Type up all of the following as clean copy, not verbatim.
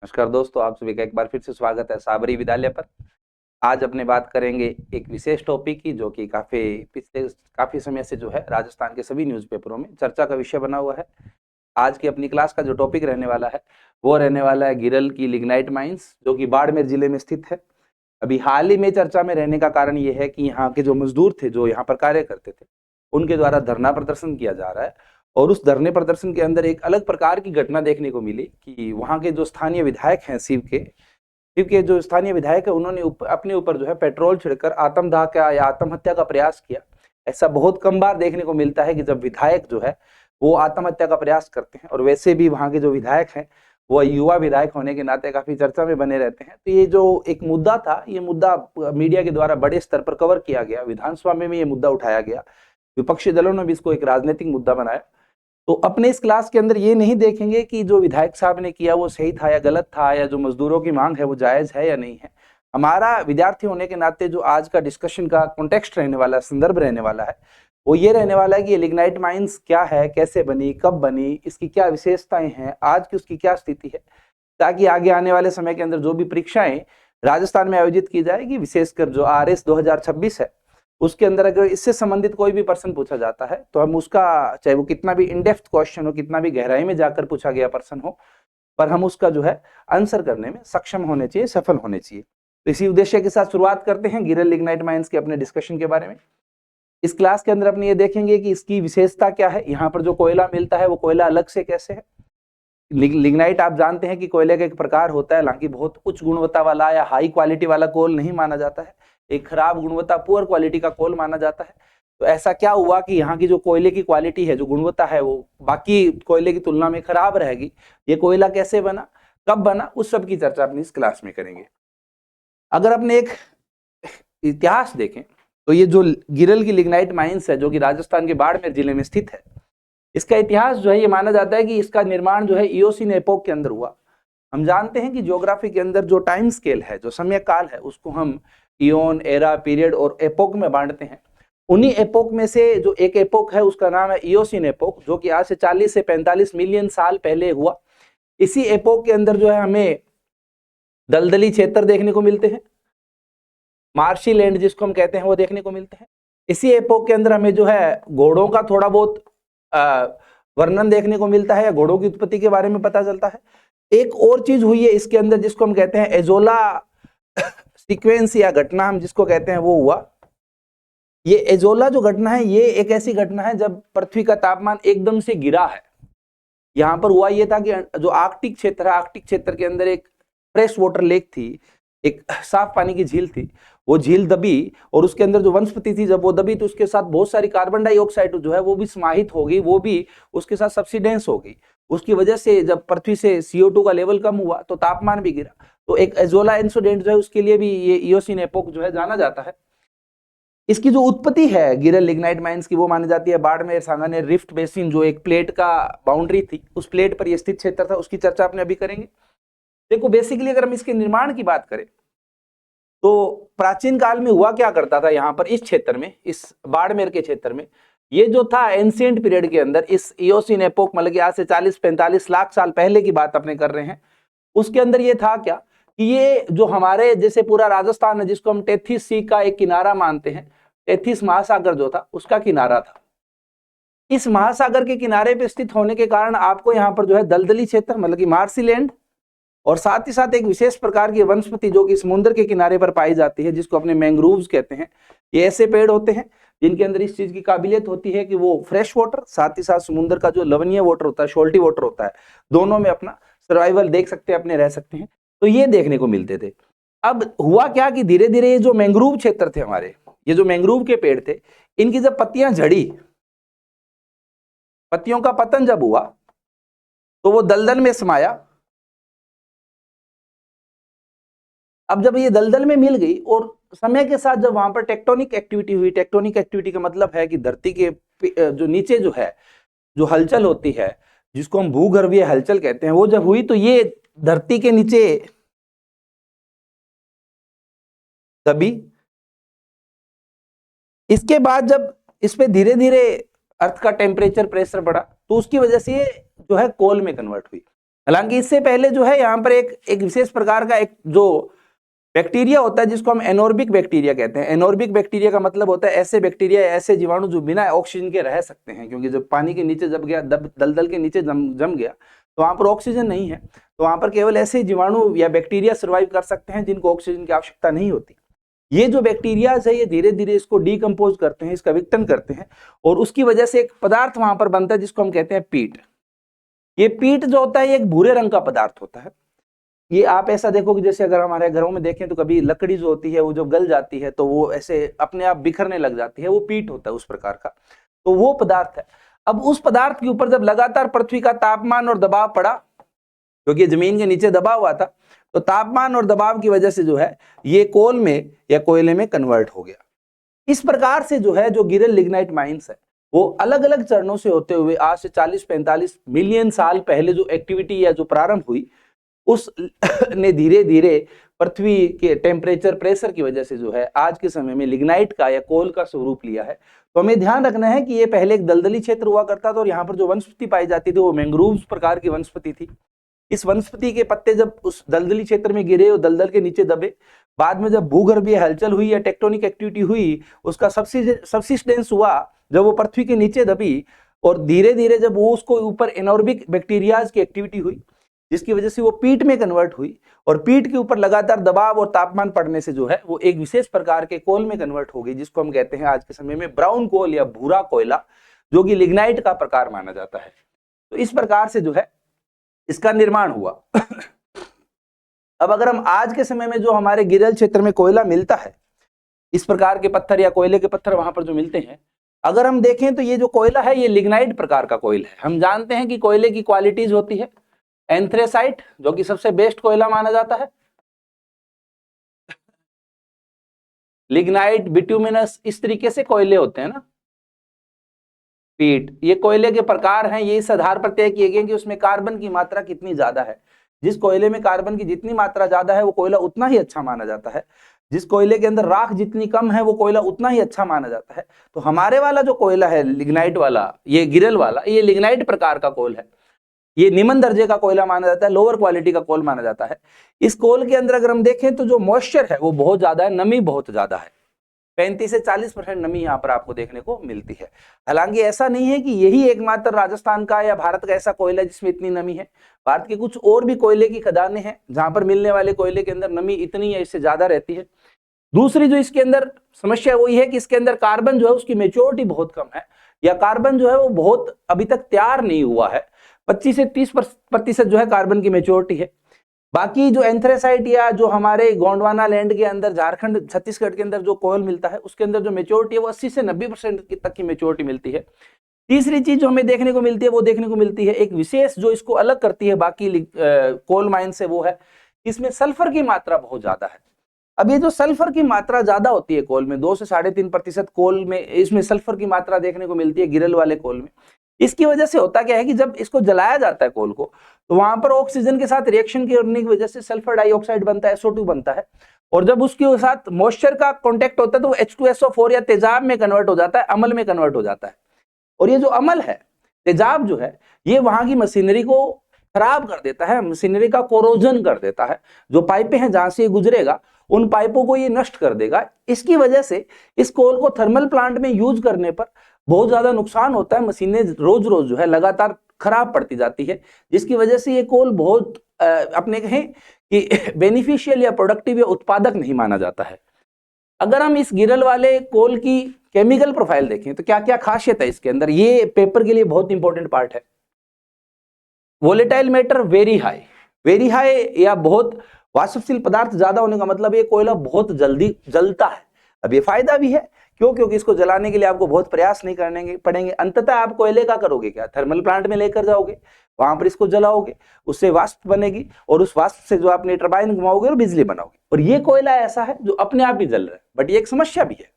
नमस्कार दोस्तों, आप सभी का एक बार फिर से स्वागत है साबरी विद्यालय पर। आज अपने बात करेंगे एक विशेष टॉपिक की, जो कि काफी समय से जो है राजस्थान के सभी न्यूज़पेपरों में चर्चा का विषय बना हुआ है। आज की अपनी क्लास का जो टॉपिक रहने वाला है वो रहने वाला है गिरल की लिग्नाइट माइंस, जो कि बाड़मेर जिले में स्थित है। अभी हाल ही में चर्चा में रहने का कारण ये है कि यहाँ के जो मजदूर थे, जो यहाँ पर कार्य करते थे, उनके द्वारा धरना प्रदर्शन किया जा रहा है। और उस धरने प्रदर्शन के अंदर एक अलग प्रकार की घटना देखने को मिली कि वहाँ के जो स्थानीय विधायक हैं शिव के जो स्थानीय विधायक है, उन्होंने अपने ऊपर जो है पेट्रोल छिड़कर आत्मदाह का या आत्महत्या का प्रयास किया। ऐसा बहुत कम बार देखने को मिलता है कि जब विधायक जो है वो आत्महत्या का प्रयास करते हैं। और वैसे भी वहाँ के जो विधायक हैं वो युवा विधायक होने के नाते काफी चर्चा में बने रहते हैं। तो ये जो एक मुद्दा था, ये मुद्दा मीडिया के द्वारा बड़े स्तर पर कवर किया गया, विधानसभा में भी ये मुद्दा उठाया गया, विपक्षी दलों ने भी इसको एक राजनीतिक मुद्दा बनाया। तो अपने इस क्लास के अंदर ये नहीं देखेंगे कि जो विधायक साहब ने किया वो सही था या गलत था, या जो मजदूरों की मांग है वो जायज है या नहीं है। हमारा विद्यार्थी होने के नाते जो आज का डिस्कशन का कॉन्टेक्स्ट रहने वाला है, संदर्भ रहने वाला है, वो ये रहने वाला है कि ये लिग्नाइट माइंस क्या है, कैसे बनी, कब बनी, इसकी क्या विशेषताएं हैं, आज की उसकी क्या स्थिति है, ताकि आगे आने वाले समय के अंदर जो भी परीक्षाएं राजस्थान में आयोजित की जाएगी, विशेषकर जो RS 2026 है, उसके अंदर अगर इससे संबंधित कोई भी प्रश्न पूछा जाता है तो हम उसका, चाहे वो कितना भी इनडेप्थ क्वेश्चन हो, कितना भी गहराई में जाकर पूछा गया प्रश्न हो, पर हम उसका जो है आंसर करने में सक्षम होने चाहिए, सफल होने चाहिए। तो इसी उद्देश्य के साथ शुरुआत करते हैं गिरल लिग्नाइट माइंस के अपने डिस्कशन के बारे में। इस क्लास के अंदर अपने ये देखेंगे कि इसकी विशेषता क्या है, यहाँ पर जो कोयला मिलता है वो कोयला अलग से कैसे है। लिग्नाइट आप जानते हैं कि कोयले का एक प्रकार होता है, हालांकि बहुत उच्च गुणवत्ता वाला या हाई क्वालिटी वाला कोल नहीं माना जाता है, एक खराब गुणवत्ता, पुअर क्वालिटी का कोल माना जाता है। तो ऐसा क्या हुआ कि यहाँ की जो कोयले की क्वालिटी है, जो गुणवत्ता है, वो बाकी कोयले की तुलना में खराब रहेगी। ये कोयला कैसे बना, कब बना, उस सब की चर्चा अपनी इस क्लास में करेंगे। अगर अपने एक इतिहास देखें तो ये जो गिरल की लिग्नाइट माइंस है, जो कि राजस्थान के बाड़मेर जिले में स्थित है, इसका इतिहास जो है ये माना जाता है कि इसका निर्माण जो है इयोसीन एपोक के अंदर हुआ। हम जानते हैं कि ज्योग्राफी के अंदर जो टाइम स्केल है, जो समय काल है, उसको हम इयोन, एरा, पीरियड और एपोक में बांटते हैं। उन्हीं एपोक में से जो एक एपोक है उसका नाम है इयोसीन एपोक, जो कि आज से 40 से 45 मिलियन साल पहले हुआ। इसी एपोक के अंदर जो है हमें दलदली क्षेत्र देखने को मिलते हैं, मार्शी लैंड जिसको हम कहते हैं वो देखने को मिलते हैं। इसी एपोक के अंदर हमें जो है घोड़ों का थोड़ा बहुत वर्णन देखने को मिलता है, या घोड़ों की उत्पत्ति के बारे में पता चलता है। एक और चीज हुई है इसके अंदर जिसको हम कहते हैं एजोला सीक्वेंस या घटना, हम जिसको कहते हैं वो हुआ। ये एजोला जो घटना है, ये एक ऐसी घटना है जब पृथ्वी का तापमान एकदम से गिरा है। यहाँ पर हुआ ये था कि जो आर्कटिक क्षेत्र है, आर्कटिक क्षेत्र के अंदर एक फ्रेश वाटर लेक थी, एक साफ पानी की झील थी। वो झील दबी और उसके अंदर जो वनस्पति थी, जब वो दबी तो उसके साथ बहुत सारी कार्बन डाइऑक्साइड जो है वो भी समाहित हो गई, वो भी उसके साथ सब्सिडेंस हो गई। उसकी वजह से जब पृथ्वी से CO2 का लेवल कम हुआ तो तापमान भी गिरा। तो एक एजोला इंसिडेंट जो है उसके लिए भी ये इयोसीन एपोक जो है जाना जाता है। इसकी जो उत्पत्ति है गिरल लिग्नाइट माइंस की, वो मानी जाती है बाड़मेर सांगानेर रिफ्ट बेसिन, जो एक प्लेट का बाउंड्री थी, उस प्लेट पर यह स्थित क्षेत्र था, उसकी चर्चा अपने अभी करेंगे। देखो, बेसिकली अगर हम इसके निर्माण की बात करें तो प्राचीन काल में हुआ क्या करता था, यहाँ पर इस क्षेत्र में, इस बाड़मेर के क्षेत्र में, ये जो था एंशिएंट पीरियड के अंदर, इस इयोसीन एपोक, मतलब कि आज से 40-45 लाख साल पहले की बात अपने कर रहे हैं, उसके अंदर ये था क्या कि ये जो हमारे जैसे पूरा राजस्थान है, जिसको हम टेथिस सी का एक किनारा मानते हैं, टेथिस महासागर जो था उसका किनारा था। इस महासागर के किनारे पे स्थित होने के कारण आपको यहाँ पर जो है दलदली क्षेत्र, मतलब कि मार्सी लैंड, और साथ ही साथ एक विशेष प्रकार की वनस्पति जो कि समुद्र के किनारे पर पाई जाती है, जिसको अपने मैंग्रोव्स कहते हैं। ये ऐसे पेड़ होते हैं जिनके अंदर इस चीज की काबिलियत होती है कि वो फ्रेश वाटर, साथ ही साथ समुद्र का जो लवणीय वाटर होता है, सॉल्टी वाटर होता है, दोनों में अपना सर्वाइवल देख सकते हैं, अपने रह सकते हैं। तो ये देखने को मिलते थे। अब हुआ क्या कि धीरे धीरे ये जो मैंग्रोव क्षेत्र थे हमारे, ये जो मैंग्रोव के पेड़ थे, इनकी जब पत्तियां झड़ी, पत्तियों का पतन जब हुआ तो वो दलदल में समाया। अब जब ये दलदल में मिल गई और समय के साथ जब वहां पर टेक्टोनिक एक्टिविटी हुई, टेक्टोनिक एक्टिविटी का मतलब है कि धरती के जो नीचे जो है, जो हलचल होती है, जिसको हम भूगर्भीय हलचल कहते हैं, वो जब हुई तो ये धरती के नीचे दबी। इसके बाद जब इस पे धीरे धीरे अर्थ का टेम्परेचर, प्रेशर बढ़ा, तो उसकी वजह से ये जो है कोल में कन्वर्ट हुई। हालांकि इससे पहले जो है यहाँ पर एक विशेष प्रकार का एक जो बैक्टीरिया होता है जिसको हम एनोर्बिक बैक्टीरिया कहते हैं। एनोर्बिक बैक्टीरिया का मतलब होता है ऐसे बैक्टीरिया, ऐसे जीवाणु जो बिना ऑक्सीजन के रह सकते हैं, क्योंकि जब पानी के नीचे जब गया, दलदल के नीचे जम गया तो वहां पर ऑक्सीजन नहीं है, तो वहां पर केवल ऐसे जीवाणु या बैक्टीरिया सर्वाइव कर सकते हैं जिनको ऑक्सीजन की आवश्यकता नहीं होती। ये जो बैक्टीरिया है ये धीरे धीरे इसको डीकम्पोज करते हैं, इसका विघटन करते हैं, और उसकी वजह से एक पदार्थ वहां पर बनता है जिसको हम कहते हैं पीट। ये पीट जो होता है ये एक भूरे रंग का पदार्थ होता है। ये आप ऐसा देखो कि जैसे अगर हमारे घरों में देखें तो कभी लकड़ी जो होती है वो जब गल जाती है तो वो ऐसे अपने आप बिखरने लग जाती है, वो पीट होता है उस प्रकार का, तो वो पदार्थ है। अब उस पदार्थ के ऊपर जब लगातार पृथ्वी का तापमान और दबाव पड़ा, क्योंकि जमीन के नीचे दबा हुआ था, तो तापमान और दबाव की वजह से जो है ये कोल में या कोयले में कन्वर्ट हो गया। इस प्रकार से जो है जो गिरल लिग्नाइट माइंस है वो अलग अलग चरणों से होते हुए आज से 40-45 मिलियन साल पहले जो एक्टिविटी या जो प्रारंभ हुई उस ने धीरे धीरे पृथ्वी के टेम्परेचर प्रेशर की वजह से जो है आज के समय में लिग्नाइट का या कोल का स्वरूप लिया है। तो हमें ध्यान रखना है कि ये पहले एक दलदली क्षेत्र हुआ करता था और यहाँ पर जो वनस्पति पाई जाती थी वो मैंग्रोव प्रकार की वनस्पति थी। इस वनस्पति के पत्ते जब उस दलदली क्षेत्र में गिरे और दलदल के नीचे दबे, बाद में जब भूगर्भीय हलचल हुई या टेक्टोनिक एक्टिविटी हुई, उसका सबसिस्टेंस हुआ जब वो पृथ्वी के नीचे दबी, और धीरे धीरे जब वो उसको ऊपर एनोर्बिक बैक्टीरियाज की एक्टिविटी हुई जिसकी वजह से वो पीट में कन्वर्ट हुई, और पीट के ऊपर लगातार दबाव और तापमान पड़ने से जो है वो एक विशेष प्रकार के कोल में कन्वर्ट हो गई, जिसको हम कहते हैं आज के समय में ब्राउन कोल या भूरा कोयला, जो कि लिग्नाइट का प्रकार माना जाता है। तो इस प्रकार से जो है इसका निर्माण हुआ। अब अगर हम आज के समय में जो हमारे गिरल क्षेत्र में कोयला मिलता है, इस प्रकार के पत्थर या कोयले के पत्थर वहां पर जो मिलते हैं, अगर हम देखें तो ये जो कोयला है ये लिग्नाइट प्रकार का कोयला है। हम जानते हैं कि कोयले की क्वालिटीज होती है एंथ्रेसाइट, जो कि सबसे बेस्ट कोयला माना जाता है, लिग्नाइट, बिट्यूमिनस, इस तरीके से कोयले होते हैं ना, पीट, ये कोयले के प्रकार हैं। ये इस आधार पर तय किए गए कि उसमें कार्बन की मात्रा कितनी ज्यादा है। जिस कोयले में कार्बन की जितनी मात्रा ज्यादा है वो कोयला उतना ही अच्छा माना जाता है, जिस कोयले के अंदर राख जितनी कम है वो कोयला उतना ही अच्छा माना जाता है। तो हमारे वाला जो कोयला है लिग्नाइट वाला, ये गिरल वाला, ये लिग्नाइट प्रकार का कोल है। ये निम्न दर्जे का कोयला माना जाता है, लोअर क्वालिटी का कोल माना जाता है। इस कोल के अंदर अगर हम देखें तो जो मॉइस्चर है वो बहुत ज्यादा है, नमी बहुत ज्यादा है, 35 से 40% नमी यहाँ पर आपको देखने को मिलती है। हालांकि ऐसा नहीं है कि यही एकमात्र राजस्थान का या भारत का ऐसा कोयला है जिसमें इतनी नमी है। भारत के कुछ और भी कोयले की खदानें हैं जहां पर मिलने वाले कोयले के अंदर नमी इतनी या इससे ज्यादा रहती है। दूसरी जो इसके अंदर समस्या वही है कि इसके अंदर कार्बन जो है उसकी मेच्योरिटी बहुत कम है, या कार्बन जो है वो बहुत अभी तक तैयार नहीं हुआ है। 25 से 30% जो है कार्बन की मेच्योरिटी है। बाकी जो एंथ्रेसाइट या जो हमारे गोंडवाना लैंड के अंदर, झारखंड छत्तीसगढ़ के अंदर जो कोयल मिलता है उसके अंदर जो मेच्योरिटी है वो 80 से 90% तक की मेच्योरिटी मिलती है। तीसरी चीज जो हमें देखने को मिलती है वो देखने को मिलती है एक विशेष जो इसको अलग करती है बाकी कोल माइन से, वो है इसमें सल्फर की मात्रा बहुत ज्यादा है। अब ये जो सल्फर की मात्रा ज्यादा होती है कोल में, 2 से 3.5% कोल में इसमें सल्फर की मात्रा देखने को मिलती है गिरल वाले कोल में। इसकी वजह से होता क्या है कि जब इसको जलाया जाता है कोल को, तो वहां पर ऑक्सीजन के साथ रिएक्शन करने की वजह से सल्फर डाइऑक्साइड बनता है, SO2 बनता है, और जब उसके साथ मॉइस्चर का कांटेक्ट होता है तो वो H2SO4 या तेजाब में कन्वर्ट हो जाता है, अम्ल में कन्वर्ट हो जाता है। और ये जो अम्ल है, तेजाब जो है, ये वहां की मशीनरी को खराब कर देता है, मशीनरी का कोरोजन कर देता है। जो पाइपें हैं जहां से ये गुजरेगा उन पाइपों को ये नष्ट कर देगा। इसकी वजह से इस कोल को थर्मल प्लांट में यूज करने पर बहुत ज्यादा नुकसान होता है। मशीनें रोज रोज जो है लगातार खराब पड़ती जाती है, जिसकी वजह से ये कोल बहुत अपने कहें कि बेनिफिशियल या प्रोडक्टिव या उत्पादक नहीं माना जाता है। अगर हम इस गिरल वाले कोल की केमिकल प्रोफाइल देखें तो क्या क्या खासियत है इसके अंदर, ये पेपर के लिए बहुत इंपॉर्टेंट पार्ट है। वोलेटाइल मैटर वेरी हाई या बहुत वाष्पशील पदार्थ ज्यादा होने का मतलब ये कोयला बहुत जल्दी जलता है। अब ये फायदा भी है, क्यों? क्योंकि इसको जलाने के लिए आपको बहुत प्रयास नहीं करने पड़ेंगे। अंततः आप कोयले का करोगे क्या, थर्मल प्लांट में लेकर जाओगे, वहां पर इसको जलाओगे, उससे वाष्प बनेगी, और उस वाष्प से जो आपने टरबाइन घुमाओगे और बिजली बनाओगे। और ये कोयला ऐसा है जो अपने आप ही जल रहा है। बट ये एक समस्या भी है।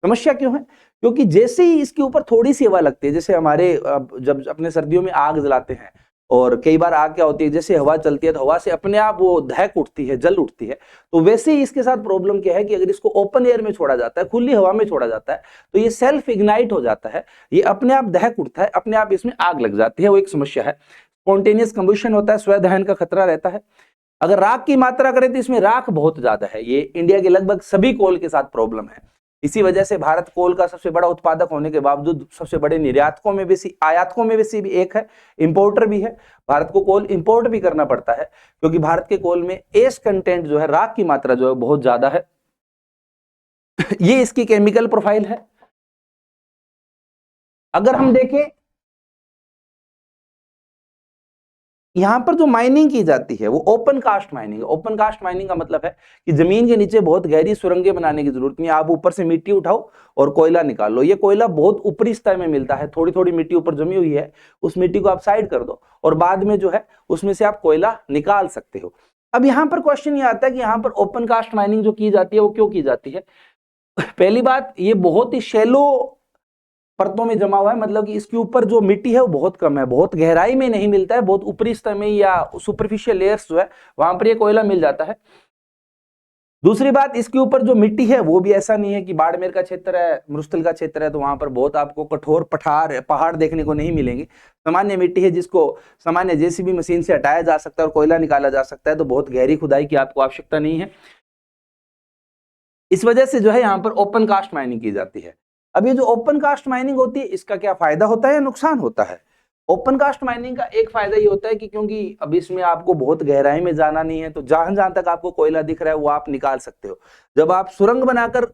समस्या क्यों है? क्योंकि जैसे ही इसके ऊपर थोड़ी सी हवा लगती है, जैसे हमारे जब अपने सर्दियों में आग जलाते हैं, और कई बार आग क्या होती है, जैसे हवा चलती है तो हवा से अपने आप वो दहक उठती है, जल उठती है। तो वैसे ही इसके साथ प्रॉब्लम क्या है कि अगर इसको ओपन एयर में छोड़ा जाता है, खुली हवा में छोड़ा जाता है, तो ये सेल्फ इग्नाइट हो जाता है, ये अपने आप दहक उठता है, अपने आप इसमें आग लग जाती है। वो एक समस्या है। स्पॉन्टेनियस कंबशन होता है, स्वयं दहन का खतरा रहता है। अगर राख की मात्रा करें तो इसमें राख बहुत ज्यादा है, ये इंडिया के लगभग सभी कोल के साथ प्रॉब्लम है। इसी वजह से भारत कोल का सबसे बड़ा उत्पादक होने के बावजूद सबसे बड़े निर्यातकों में भी आयातकों में भी एक है, इंपोर्टर भी है। भारत को कोल इंपोर्ट भी करना पड़ता है क्योंकि भारत के कोल में एश कंटेंट जो है, राख की मात्रा जो है बहुत ज्यादा है। ये इसकी केमिकल प्रोफाइल है। अगर हम देखें यहां पर जो माइनिंग की जाती है वो ओपन कास्ट माइनिंग है। ओपन कास्ट माइनिंग का मतलब है कि जमीन के नीचे बहुत गहरी सुरंगें बनाने की जरूरत नहीं है, आप ऊपर से मिट्टी उठाओ और कोयला निकाल लो। ये कोयला बहुत ऊपरी स्तर में मिलता है, थोड़ी थोड़ी मिट्टी ऊपर जमी हुई है, उस मिट्टी को आप साइड कर दो और बाद में जो है उसमें से आप कोयला निकाल सकते हो। अब यहाँ पर क्वेश्चन ये आता है कि यहाँ पर ओपन कास्ट माइनिंग जो की जाती है वो क्यों की जाती है। पहली बात, ये बहुत ही शैलो परतों में जमा हुआ है, मतलब कि इसके ऊपर जो मिट्टी है वो बहुत कम है, बहुत गहराई में नहीं मिलता है, बहुत ऊपरी स्तर में या सुपरफिशियल लेयर्स जो है वहां पर ये कोयला मिल जाता है। दूसरी बात, इसके ऊपर जो मिट्टी है वो भी ऐसा नहीं है कि बाड़मेर का क्षेत्र है, मरुस्थल का क्षेत्र है तो वहां पर बहुत आपको कठोर पहाड़ देखने को नहीं मिलेंगे। सामान्य मिट्टी है जिसको सामान्य जेसीबी मशीन से हटाया जा सकता है और कोयला निकाला जा सकता है, तो बहुत गहरी खुदाई की आपको आवश्यकता नहीं है। इस वजह से जो है यहाँ पर ओपन कास्ट माइनिंग की जाती है। अब ये जो ओपन कास्ट माइनिंग होती है इसका क्या फायदा होता है या नुकसान होता है। ओपन कास्ट माइनिंग का एक फायदा ये होता है कि क्योंकि अब इसमें आपको बहुत गहराई में जाना नहीं है, तो जहां जहां तक आपको कोयला दिख रहा है वो आप निकाल सकते हो। जब आप सुरंग बनाकर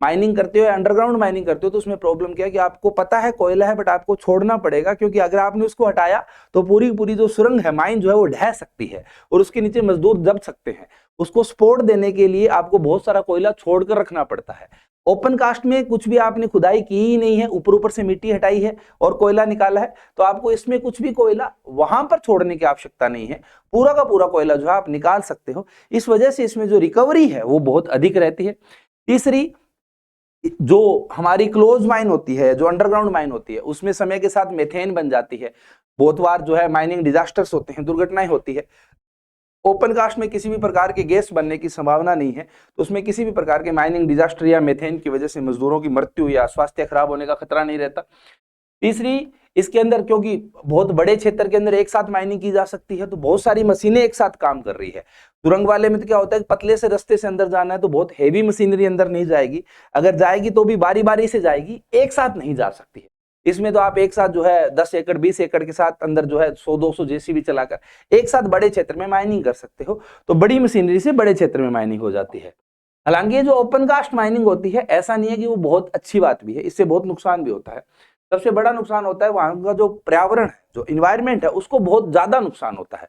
माइनिंग करते हो या अंडरग्राउंड माइनिंग करते हो तो उसमें प्रॉब्लम क्या है कि आपको पता है कोयला है बट आपको छोड़ना पड़ेगा, क्योंकि अगर आपने उसको हटाया तो पूरी पूरी जो सुरंग है, माइन जो है वो ढह सकती है और उसके नीचे मजदूर दब सकते हैं। उसको सपोर्ट देने के लिए आपको बहुत सारा कोयला छोड़कर रखना पड़ता है। ओपन कास्ट में कुछ भी आपने खुदाई की ही नहीं है, ऊपर ऊपर से मिट्टी हटाई है और कोयला निकाला है, तो आपको इसमें कुछ भी कोयला वहां पर छोड़ने की आवश्यकता नहीं है, पूरा का पूरा कोयला जो है आप निकाल सकते हो। इस वजह से इसमें जो रिकवरी है वो बहुत अधिक रहती है। तीसरी, जो हमारी क्लोज माइन होती है, जो अंडरग्राउंड माइन होती है, उसमें समय के साथ मेथेन बन जाती है। बहुत बार जो है माइनिंग डिजास्टर्स होते हैं, दुर्घटनाएं होती है। ओपन कास्ट में किसी भी प्रकार के गैस बनने की संभावना नहीं है, तो उसमें किसी भी प्रकार के माइनिंग डिजास्टर या मेथेन की वजह से मजदूरों की मृत्यु या स्वास्थ्य खराब होने का खतरा नहीं रहता। तीसरी, इसके अंदर क्योंकि बहुत बड़े क्षेत्र के अंदर एक साथ माइनिंग की जा सकती है, तो बहुत सारी मशीनें एक साथ काम कर रही है। सुरंग वाले में तो क्या होता है कि पतले से रास्ते से अंदर जाना है तो बहुत हेवी मशीनरी अंदर नहीं जाएगी, अगर जाएगी तो भी बारी बारी से जाएगी, एक साथ नहीं जा सकती है। इसमें तो आप एक साथ जो है 10 एकड़ 20 एकड़ के साथ अंदर जो है 100-200 जेसीबी चलाकर एक साथ बड़े क्षेत्र में माइनिंग कर सकते हो, तो बड़ी मशीनरी से बड़े क्षेत्र में माइनिंग हो जाती है। हालांकि ये जो ओपन कास्ट माइनिंग होती है, ऐसा नहीं है कि वो बहुत अच्छी बात भी है, इससे बहुत नुकसान भी होता है। सबसे बड़ा नुकसान होता है वहां का जो पर्यावरण है, जो इन्वायरमेंट है, उसको बहुत ज्यादा नुकसान होता है।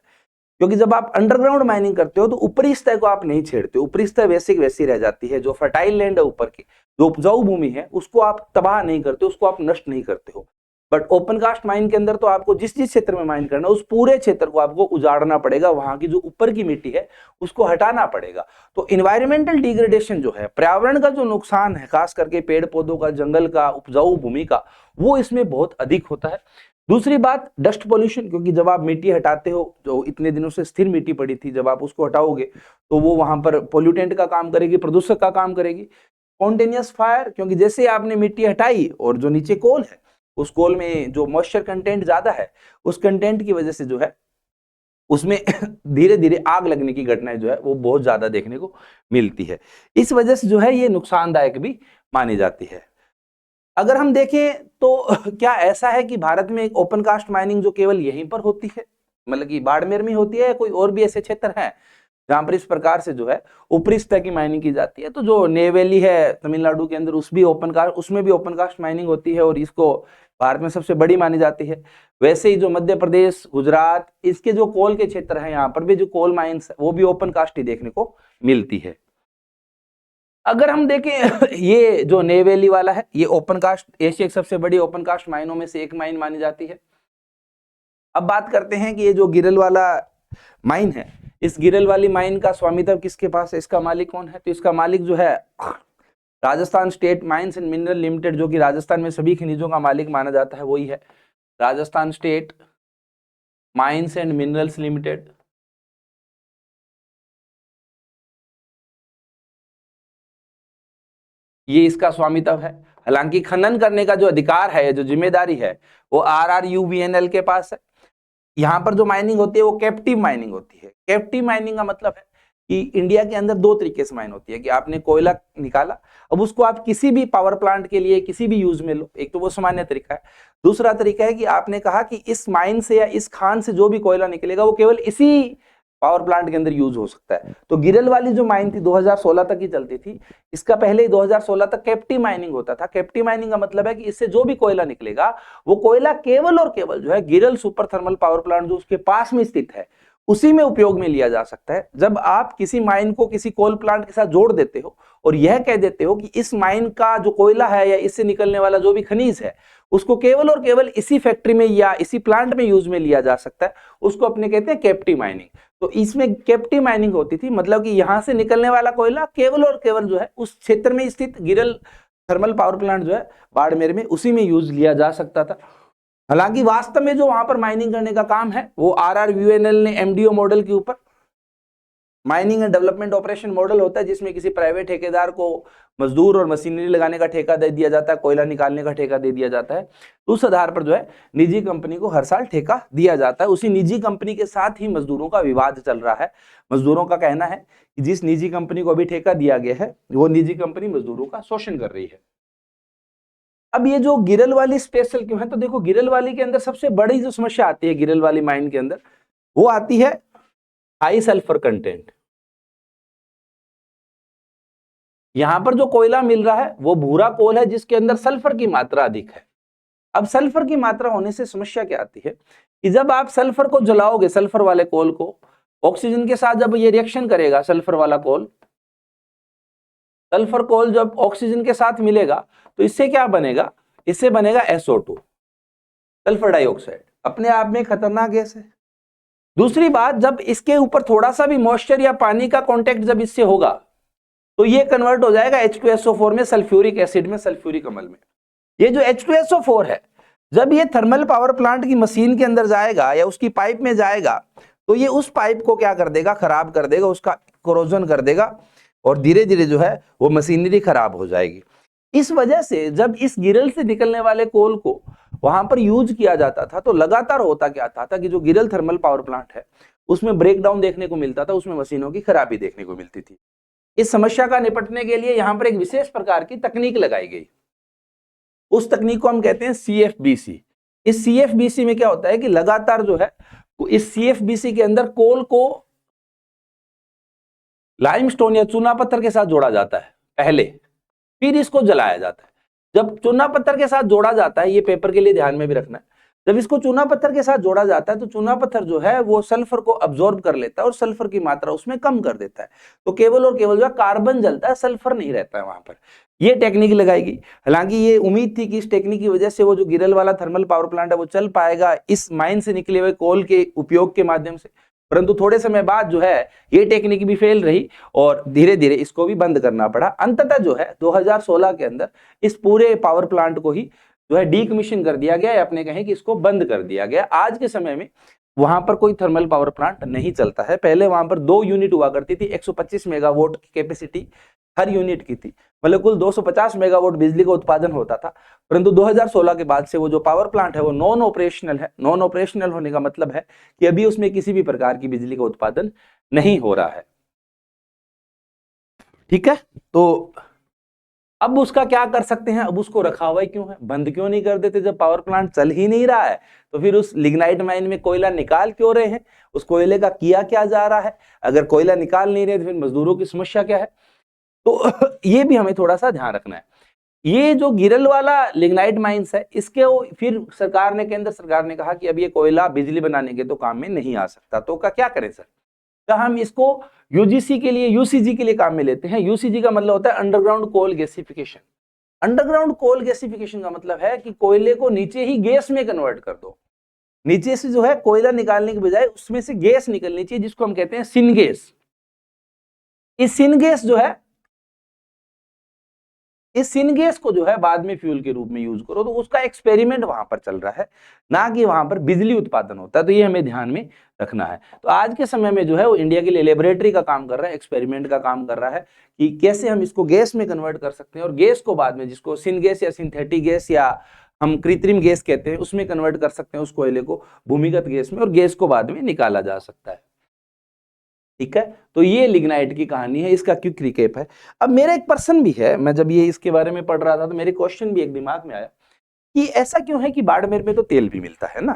क्योंकि जब आप अंडरग्राउंड माइनिंग करते हो तो ऊपरी सतह को आप नहीं छेड़ते, ऊपरी सतह वैसी की वैसी रह जाती है। जो फर्टाइल लैंड है ऊपर की, जो उपजाऊ भूमि है, उसको आप तबाह नहीं करते, उसको आप नष्ट नहीं करते हो। बट ओपन कास्ट माइन के अंदर तो आपको जिस जिस क्षेत्र में माइन करना है उस पूरे क्षेत्र को आपको उजाड़ना पड़ेगा, वहां की जो ऊपर की मिट्टी है उसको हटाना पड़ेगा। तो इन्वायरमेंटल डिग्रेडेशन जो है, पर्यावरण का जो नुकसान है, खास करके पेड़ पौधों का, जंगल का, उपजाऊ भूमि का, वो इसमें बहुत अधिक होता है। दूसरी बात, डस्ट पोल्यूशन, क्योंकि जब आप मिट्टी हटाते हो, जो इतने दिनों से स्थिर मिट्टी पड़ी थी, जब आप उसको हटाओगे तो वो वहां पर पोल्यूटेंट का काम करेगी, प्रदूषक का काम करेगी। स्पॉन्टेनियस फायर, क्योंकि जैसे आपने मिट्टी हटाई और जो नीचे कोल है, उस कोल में जो मॉइस्चर कंटेंट ज्यादा है, उस कंटेंट की वजह से जो है उसमें धीरे धीरे आग लगने की घटनाएं जो है वो बहुत ज्यादा देखने को मिलती है। इस वजह से जो है ये नुकसानदायक भी मानी जाती है। अगर हम देखें तो क्या ऐसा है कि भारत में एक ओपन कास्ट माइनिंग जो केवल यहीं पर होती है, मतलब कि बाड़मेर में होती है, या कोई और भी ऐसे क्षेत्र हैं जहां पर इस प्रकार से जो है ऊपरी सतह की माइनिंग की जाती है। तो जो नेवेली है तमिलनाडु के अंदर, उसमें भी ओपन कास्ट माइनिंग होती है और इसको भारत में सबसे बड़ी मानी जाती है। वैसे ही जो मध्य प्रदेश, गुजरात, इसके जो कोल के क्षेत्र हैं, यहाँ पर भी जो कोल माइंस है वो भी ओपन कास्ट ही देखने को मिलती है। अगर हम देखें ये जो नेवेली वाला है, ये ओपन कास्ट, एशिया की सबसे बड़ी ओपन कास्ट माइनों में से एक माइन मानी जाती है। अब बात करते हैं कि ये जो गिरल वाला माइन है, इस गिरल वाली माइन का स्वामित्व किसके पास है, इसका मालिक कौन है। तो इसका मालिक जो है Rajasthan state mines and mineral limited, जो कि राजस्थान में सभी खनिजों का मालिक माना जाता है, वही है Rajasthan state mines and minerals limited. ये इसका स्वामित्व है। हालांकि खनन करने का जो अधिकार है, जो जिम्मेदारी है, वो RRUVNL के पास है। यहाँ पर जो माइनिंग होती है वो कैप्टिव माइनिंग होती है। कैप्टिव माइनिंग का मतलब है कि इंडिया के अंदर दो तरीके से माइन होती है कि आपने कोयला निकाला, अब उसको आप किसी भी पावर प्लांट के लिए किसी भी यूज में लो, एक तो वो सामान्य तरीका है। दूसरा तरीका है कि आपने कहा कि इस माइन से या इस खान से जो भी कोयला निकलेगा वो केवल इसी पावर प्लांट के अंदर यूज हो सकता है। तो गिरल वाली जो माइन थी 2016 तक ही चलती थी, इसका पहले 2016 तक कैप्टिव माइनिंग होता था। कैप्टिव माइनिंग का मतलब है कि इससे जो भी कोयला निकलेगा वो कोयला केवल और केवल जो है गिरल सुपर थर्मल पावर प्लांट जो उसके पास में स्थित है उसी में उपयोग में लिया जा सकता है। जब आप किसी माइन को किसी कोल प्लांट के साथ जोड़ देते हो और यह कह देते हो कि इस माइन का जो कोयला है या इससे निकलने वाला जो भी खनिज है उसको केवल और केवल इसी फैक्ट्री में या इसी प्लांट में यूज में लिया जा सकता है, उसको अपने कहते हैं कैप्टिव माइनिंग। तो इसमें कैप्टिव माइनिंग होती थी, मतलब कि यहां से निकलने वाला कोयला केवल और केवल जो है उस क्षेत्र में स्थित गिरल थर्मल पावर प्लांट जो है बाड़मेर में उसी में यूज लिया जा सकता था। हालांकि वास्तव में जो वहां पर माइनिंग करने का काम है वो RRVNL ने MDO मॉडल के ऊपर mining and development operation model होता है, जिसमें किसी प्राइवेट ठेकेदार को मजदूर और मशीनरी लगाने का ठेका दे दिया जाता है, कोयला निकालने का ठेका दे दिया जाता है। तो उस आधार पर जो है निजी कंपनी को हर साल ठेका दिया जाता है। उसी निजी कंपनी के साथ ही मजदूरों का विवाद चल रहा है। मजदूरों का कहना है कि जिस निजी कंपनी को अभी ठेका दिया गया है वो निजी कंपनी मजदूरों का शोषण कर रही है। अब ये जो गिरल वाली स्पेशल क्यों है, तो देखो गिरल वाली के अंदर सबसे बड़ी जो समस्या आती है गिरल वाली माइन के अंदर वो आती है हाई सल्फर कंटेंट। यहां पर जो कोयला मिल रहा है वो भूरा कोल है जिसके अंदर सल्फर की मात्रा अधिक है। अब सल्फर की मात्रा होने से समस्या क्या आती है कि जब आप सल्फर को जलाओगे, सल्फर वाले कोल को ऑक्सीजन के साथ जब ये रिएक्शन करेगा, सल्फर वाला कोल, सल्फर कोल जब ऑक्सीजन के साथ मिलेगा तो इससे क्या बनेगा, इससे बनेगा SO2 सल्फर डाइऑक्साइड, अपने आप में खतरनाक गैस है। दूसरी बात, जब इसके ऊपर थोड़ा सा भी मॉइस्चर या पानी का कांटेक्ट जब इससे होगा तो ये कन्वर्ट हो जाएगा H2SO4 में, सल्फ्यूरिक एसिड में, सल्फ्यूरिक अम्ल में। ये जो H2SO4 है जब ये थर्मल पावर प्लांट की मशीन के अंदर जाएगा या उसकी पाइप में जाएगा तो ये उस पाइप को क्या कर देगा, खराब कर देगा, उसका कोरोजन कर देगा और धीरे धीरे जो है वो मशीनरी खराब हो जाएगी। इस वजह से जब इस गिरल से निकलने वाले कोल को वहां पर यूज किया जाता था तो लगातार होता क्या था कि जो गिरल थर्मल पावर प्लांट है उसमें ब्रेकडाउन देखने को मिलता था, उसमें मशीनों की खराबी देखने को मिलती थी। इस समस्या का निपटने के लिए यहाँ पर एक विशेष प्रकार की तकनीक लगाई गई। उस तकनीक को हम कहते हैं CFBC। इस CFBC में क्या होता है कि लगातार जो है इस CFBC के अंदर कोल को लाइमस्टोन या चूना पत्थर के साथ जोड़ा जाता है पहले, फिर इसको जलाया जाता है। जब चूना पत्थर के साथ जोड़ा जाता है, ये पेपर के लिए ध्यान में भी रखना है, जब इसको चूना पत्थर के साथ जोड़ा जाता है तो चूना पत्थर जो है वो सल्फर को अब्जॉर्ब कर लेता है और सल्फर की मात्रा उसमें कम कर देता है। तो केवल और केवल जो कार्बन जलता है, सल्फर नहीं रहता है वहां पर। ये टेक्निक लगाएगी। हालांकि ये उम्मीद थी कि इस टेक्निक की वजह से वो जो गिरल वाला थर्मल पावर प्लांट है वो चल पाएगा इस माइन से निकले हुए कोल के उपयोग के माध्यम से, परंतु थोड़े समय बाद जो है ये टेक्निक भी फेल रही और धीरे धीरे इसको भी बंद करना पड़ा। अंततः जो है 2016 के अंदर इस पूरे पावर प्लांट को ही जो है डीकमीशन कर दिया गया, अपने कहें कि इसको बंद कर दिया गया। आज के समय में वहां पर कोई थर्मल पावर प्लांट नहीं चलता है। पहले वहां पर 2 यूनिट हुआ करती थी, 125 मेगावाट की कैपेसिटी हर यूनिट की थी, मतलब कुल 250 मेगावाट बिजली का उत्पादन होता था। परंतु 2016 के बाद से वो जो पावर प्लांट है वो नॉन ऑपरेशनल है। नॉन ऑपरेशनल होने का मतलब है कि अभी उसमें किसी भी प्रकार की बिजली का उत्पादन नहीं हो रहा है। ठीक है, तो अब उसका क्या कर सकते हैं, अब उसको रखा हुआ ही क्यों है, बंद क्यों नहीं कर देते? जब पावर प्लांट चल ही नहीं रहा है तो फिर उस लिग्नाइट माइन में कोयला निकाल क्यों रहे हैं, उस कोयले का किया क्या जा रहा है? अगर कोयला निकाल नहीं रहे तो फिर मजदूरों की समस्या क्या है? तो ये भी हमें थोड़ा सा ध्यान रखना है। ये जो गिरल वाला लिग्नाइट माइंस है, इसके फिर सरकार ने, केंद्र सरकार ने कहा कि अब ये कोयला बिजली बनाने के तो काम में नहीं आ सकता, तो का क्या करें सर? तो हम इसको यूजीसी के लिए, यूसीजी के लिए काम में लेते हैं। यूसीजी का मतलब होता है underground coal gasification. Underground coal gasification का मतलब है कि कोयले को नीचे ही गैस में कन्वर्ट कर दो। नीचे से जो है कोयला निकालने के बजाय उसमें से गैस निकलनी चाहिए, जिसको हम कहते हैं सिनगैस। इस सिनगैस जो है, इस सिनगैस को जो है बाद में फ्यूल के रूप में यूज करो, तो उसका एक्सपेरिमेंट वहां पर चल रहा है, ना कि वहां पर बिजली उत्पादन होता है। तो ये हमें ध्यान में रखना है। तो आज के समय में जो है वो इंडिया के लिए लेबोरेटरी का काम कर रहा है, एक्सपेरिमेंट का काम कर रहा है कि कैसे हम इसको गैस में कन्वर्ट कर सकते हैं और गैस को बाद में, जिसको सिनगैस या सिंथेटिक गैस या हम कृत्रिम गैस कहते हैं, उसमें कन्वर्ट कर सकते हैं उस कोयले को भूमिगत गैस में, और गैस को बाद में निकाला जा सकता है। ठीक है, तो ये लिग्नाइट की कहानी है, इसका क्विक रिकैप है। अब मेरा एक प्रश्न भी है, मैं जब ये इसके बारे में पढ़ रहा था तो मेरे क्वेश्चन भी एक दिमाग में आया कि ऐसा क्यों है कि बाड़मेर में तो तेल भी मिलता है ना,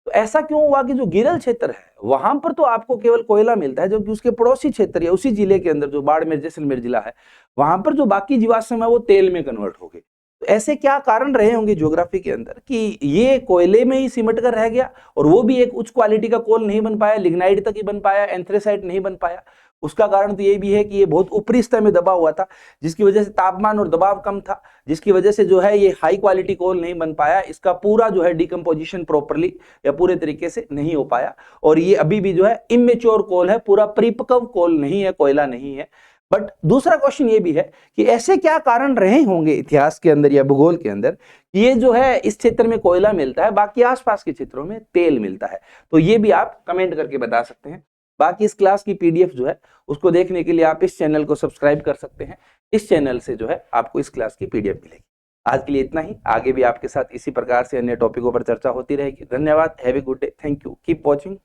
तो ऐसा क्यों हुआ कि जो गिरल क्षेत्र है वहां पर तो आपको केवल कोयला मिलता है, जबकि उसके पड़ोसी क्षेत्र या उसी जिले के अंदर जो बाड़मेर जैसलमेर जिला है वहां पर जो बाकी जीवाश्म है वो तेल में कन्वर्ट हो गए। तो ऐसे क्या कारण रहे होंगे ज्योग्राफी के अंदर कि ये कोयले में ही सिमट कर रह गया, और वो भी एक उच्च क्वालिटी का कोल नहीं बन पाया, लिग्नाइट तक ही बन पाया, एंथ्रेसाइट नहीं बन पाया। उसका कारण तो ये भी है कि ये बहुत ऊपरी सतह में दबा हुआ था, जिसकी वजह से तापमान और दबाव कम था, जिसकी वजह से जो है ये हाई क्वालिटी कोल नहीं बन पाया, इसका पूरा जो है डिकम्पोजिशन प्रॉपरली या पूरे तरीके से नहीं हो पाया, और ये अभी भी जो है इमेच्योर कोल है, पूरा परिपक्व कोल नहीं है, कोयला नहीं है। बट दूसरा क्वेश्चन ये भी है कि ऐसे क्या कारण रहे होंगे इतिहास के अंदर या भूगोल के अंदर, ये जो है इस क्षेत्र में कोयला मिलता है, बाकी आसपास के क्षेत्रों में तेल मिलता है। तो ये भी आप कमेंट करके बता सकते हैं। बाकी इस क्लास की पीडीएफ जो है उसको देखने के लिए आप इस चैनल को सब्सक्राइब कर सकते हैं, इस चैनल से जो है आपको इस क्लास की पीडीएफ मिलेगी। आज के लिए इतना ही, आगे भी आपके साथ इसी प्रकार से अन्य टॉपिकों पर चर्चा होती रहेगी। धन्यवाद, have a good day, thank you, keep watching.